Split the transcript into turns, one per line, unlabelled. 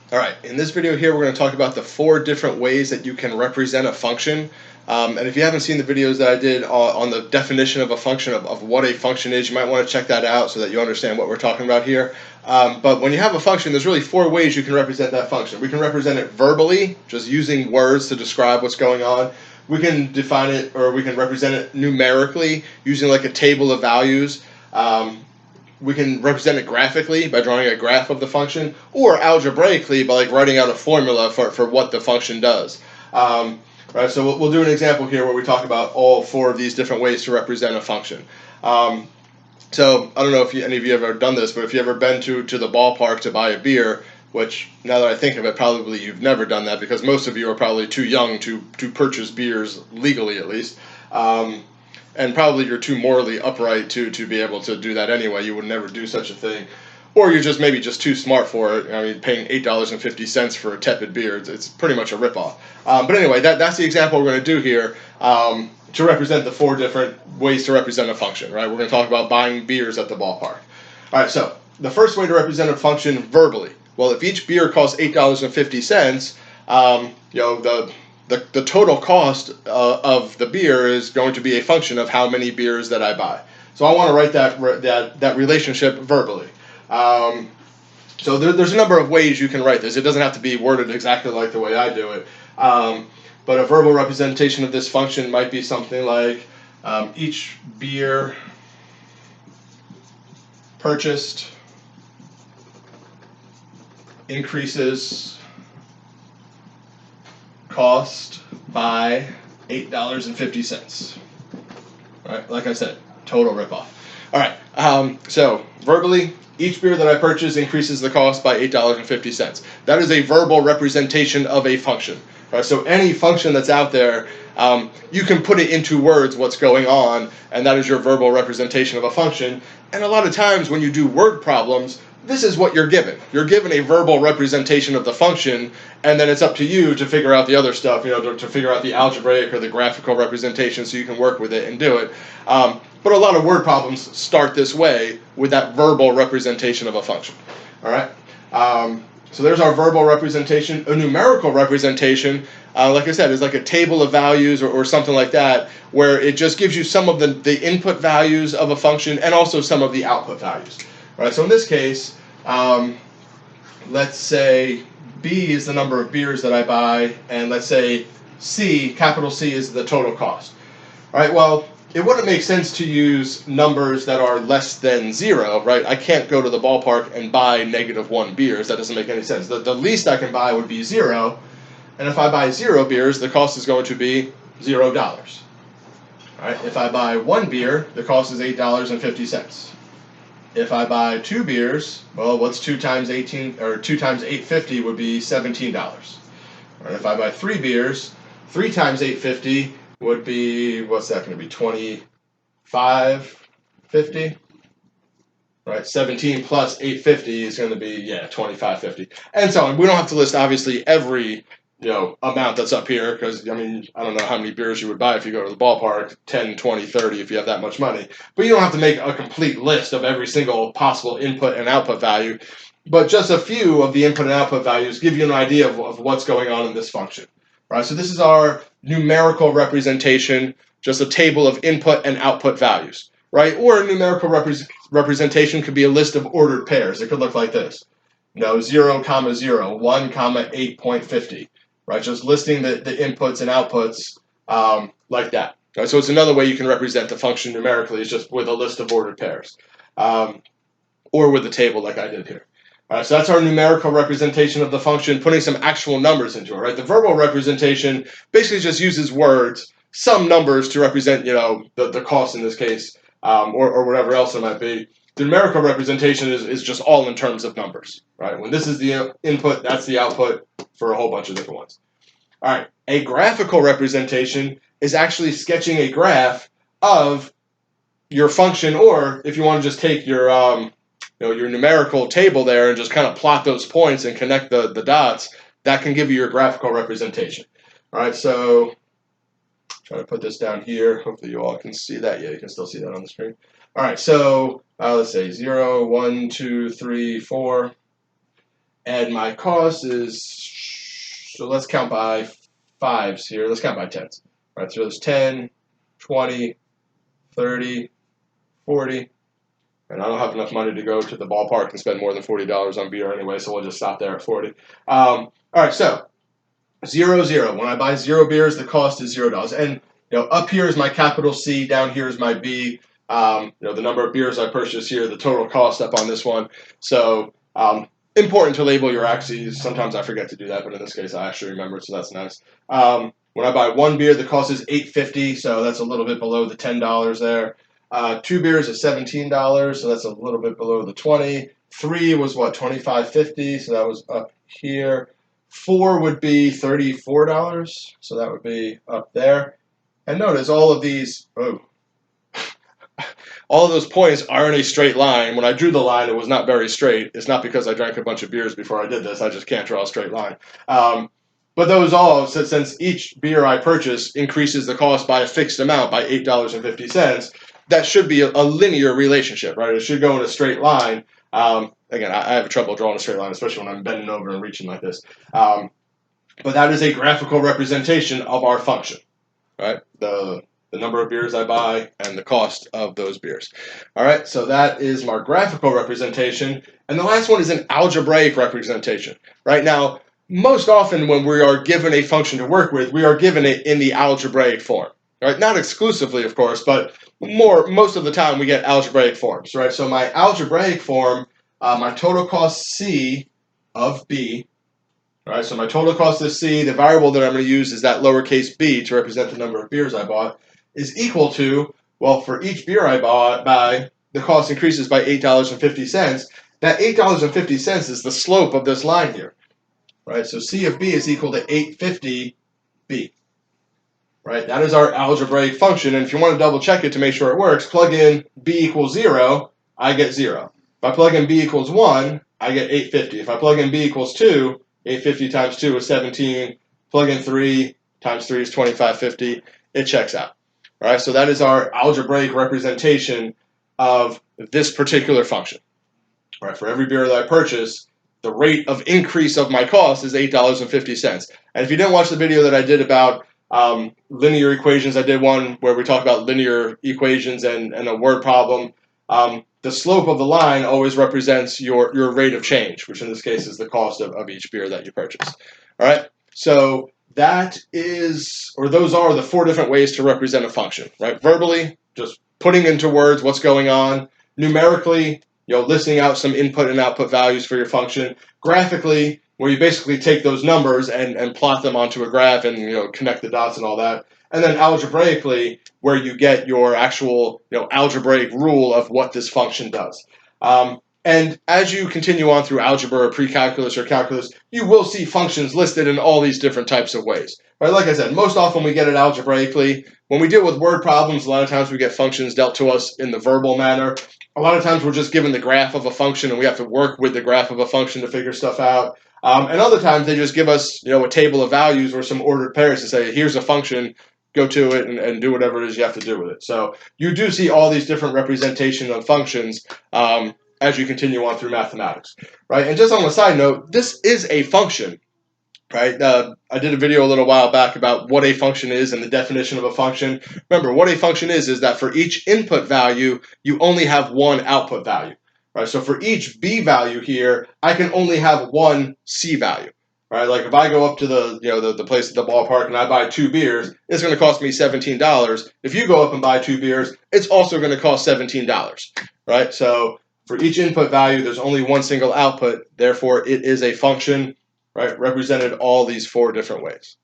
All right, in this video here, we're going to talk about the 4 different ways that you can represent a function. And if you haven't seen the videos that I did on the definition of a function, of what a function is, you might want to check that out so that you understand what we're talking about here. But when you have a function, there's really 4 ways you can represent that function. We can represent it verbally, just using words to describe what's going on. We can define it, or we can represent it numerically, using like a table of values. We can represent it graphically by drawing a graph of the function, or algebraically by like writing out a formula for what the function does. Right, so we'll do an example here where we talk about all 4 of these different ways to represent a function. So I don't know if any of you have ever done this, but if you've ever been to the ballpark to buy a beer, which now that I think of it, probably you've never done that because most of you are probably too young to purchase beers legally, at least. And probably you're too morally upright to be able to do that anyway. You would never do such a thing. Or you're just maybe just too smart for it. I mean, paying $8.50 for a tepid beer, it's pretty much a ripoff. But anyway, that's the example we're going to do here to represent the 4 different ways to represent a function, right? We're going to talk about buying beers at the ballpark. All right, so the first way to represent a function verbally. Well, if each beer costs $8.50, the total cost of the beer is going to be a function of how many beers that I buy. So I want to write that relationship verbally. So there's a number of ways you can write this. It doesn't have to be worded exactly like the way I do it. But a verbal representation of this function might be something like each beer purchased increases cost by $8.50. Right, like I said, total ripoff. All right, so verbally, each beer that I purchase increases the cost by $8.50. That is a verbal representation of a function. Right, so any function that's out there, you can put it into words what's going on, and that is your verbal representation of a function. And a lot of times when you do word problems, this is what you're given. You're given a verbal representation of the function, and then it's up to you to figure out the other stuff, to figure out the algebraic or the graphical representation so you can work with it and do it. But a lot of word problems start this way with that verbal representation of a function. All right? So there's our verbal representation. A numerical representation, like I said, is like a table of values or something like that, where it just gives you some of the input values of a function and also some of the output values. All right, so in this case, let's say B is the number of beers that I buy, and let's say C, capital C, is the total cost. All right, well, it wouldn't make sense to use numbers that are less than 0, right? I can't go to the ballpark and buy -1 beers. That doesn't make any sense. The least I can buy would be 0, and if I buy 0 beers, the cost is going to be $0. All right, if I buy 1 beer, the cost is $8.50. If I buy 2 beers, well, what's 2 times 18, or 2 times 850 would be $17. Or if I buy 3 beers, 3 times 850 would be, what's that going to be, $25.50? Right, 17 plus 850 is going to be, $25.50. And so on. We don't have to list, obviously, every amount that's up here, because, I mean, I don't know how many beers you would buy if you go to the ballpark, 10, 20, 30 if you have that much money. But you don't have to make a complete list of every single possible input and output value. But just a few of the input and output values give you an idea of what's going on in this function. Right, so this is our numerical representation, just a table of input and output values. Right, or a numerical representation could be a list of ordered pairs. It could look like this. 0, 0, 1, 8.50. Right, just listing the inputs and outputs like that. Right, so it's another way you can represent the function numerically, is just with a list of ordered pairs, or with a table like I did here. All right, so that's our numerical representation of the function, putting some actual numbers into it. Right, the verbal representation basically just uses words, some numbers to represent, the cost in this case, or whatever else it might be. The numerical representation is just all in terms of numbers, right? When this is the input, that's the output for a whole bunch of different ones. All right, a graphical representation is actually sketching a graph of your function, or if you want to just take your your numerical table there and just kind of plot those points and connect the dots, that can give you your graphical representation. All right, so try to put this down here. Hopefully you all can see that. Yeah, you can still see that on the screen. All right, so let's say 0, 1, 2, 3, 4. And my cost is, so let's count by 5s here. Let's count by 10s. All right, so there's 10, 20, 30, 40. And I don't have enough money to go to the ballpark and spend more than $40 on beer anyway, so we'll just stop there at 40. All right, so 0, 0. When I buy 0 beers, the cost is $0. And up here is my capital C, down here is my B. The number of beers I purchased here, the total cost up on this one. So important to label your axes. Sometimes I forget to do that, but in this case I actually remember, so that's nice. When I buy 1 beer, the cost is $8.50, so that's a little bit below the $10 there. 2 beers is $17, so that's a little bit below the 20. 3 was what, $25.50, so that was up here. 4 would be $34, so that would be up there. And notice all of these, all of those points are in a straight line. When I drew the line, it was not very straight. It's not because I drank a bunch of beers before I did this. I just can't draw a straight line. But those all, since each beer I purchase increases the cost by a fixed amount, by $8.50, that should be a linear relationship, right? It should go in a straight line. Again, I have trouble drawing a straight line, especially when I'm bending over and reaching like this. But that is a graphical representation of our function, right? The number of beers I buy and the cost of those beers. All right, so that is my graphical representation. And the last one is an algebraic representation. Right now, most often when we are given a function to work with, we are given it in the algebraic form. Right? Not exclusively, of course, but most of the time we get algebraic forms. Right? So my algebraic form, my total cost C of B. All right, so my total cost is C. The variable that I'm going to use is that lowercase b to represent the number of beers I bought, is equal to, well, for each beer I buy, the cost increases by $8.50. That $8.50 is the slope of this line here. Right, so C of B is equal to 850B. Right, that is our algebraic function, and if you want to double check it to make sure it works, plug in B equals 0, I get 0. If I plug in B equals 1, I get 850. If I plug in B equals 2, 850 times 2 is 17. Plug in 3 times 3 is 2550. It checks out. All right, so that is our algebraic representation of this particular function. All right, for every beer that I purchase, the rate of increase of my cost is $8.50. And if you didn't watch the video that I did about linear equations, I did one where we talk about linear equations and a word problem. The slope of the line always represents your rate of change, which in this case is the cost of each beer that you purchase. All right, so that is, or those are the 4 different ways to represent a function. Right, verbally, just putting into words what's going on. Numerically, listing out some input and output values for your function. Graphically, where you basically take those numbers and plot them onto a graph and connect the dots and all that. And then algebraically, where you get your actual algebraic rule of what this function does. And as you continue on through algebra or precalculus or calculus, you will see functions listed in all these different types of ways. Right? Like I said, most often we get it algebraically. When we deal with word problems, a lot of times we get functions dealt to us in the verbal manner. A lot of times we're just given the graph of a function and we have to work with the graph of a function to figure stuff out. And other times they just give us a table of values or some ordered pairs to say, here's a function, go to it and do whatever it is you have to do with it. So you do see all these different representations of functions as you continue on through mathematics. Right? And just on a side note, this is a function. Right? I did a video a little while back about what a function is and the definition of a function. Remember, what a function is that for each input value, you only have one output value. Right? So for each b value here, I can only have one c value. Right? Like if I go up to the place at the ballpark and I buy 2 beers, it's going to cost me $17. If you go up and buy 2 beers, it's also going to cost $17. Right? So for each input value, there's only one single output. Therefore, it is a function. Right, represented all these 4 different ways.